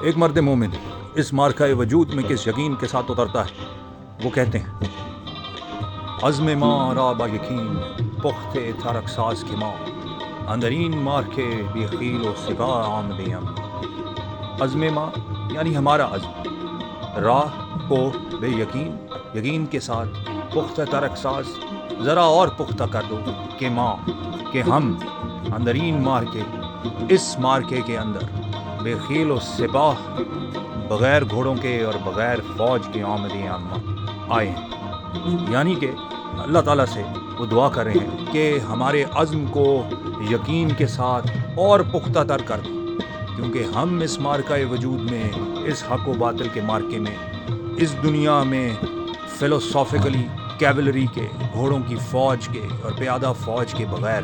ایک مرد مومن اس مارکہ وجود میں کس یقین کے ساتھ اترتا ہے؟ وہ کہتے ہیں عزم ماں را با یقین پختے ترک ساز کے ماں اندرین مارکے بی خیل و سپاہ آمدیم۔ عزم ماں یعنی ہمارا عزم، راہ کو بے یقین کے ساتھ پختہ ترک ساز ذرا اور پختہ کر دو کہ ماں کہ ہم اندرین مارکے اس مارکے کے اندر بے خیل و سپاہ بغیر گھوڑوں کے اور بغیر فوج کے آئے ہیں، یعنی کہ اللہ تعالیٰ سے وہ دعا کر رہے ہیں کہ ہمارے عزم کو یقین کے ساتھ اور پختہ تر کر دیں، کیونکہ ہم اس مارکہ وجود میں، اس حق و باطل کے مارکے میں، اس دنیا میں فلسافیکلی کیولری کے، گھوڑوں کی فوج کے اور پیادہ فوج کے بغیر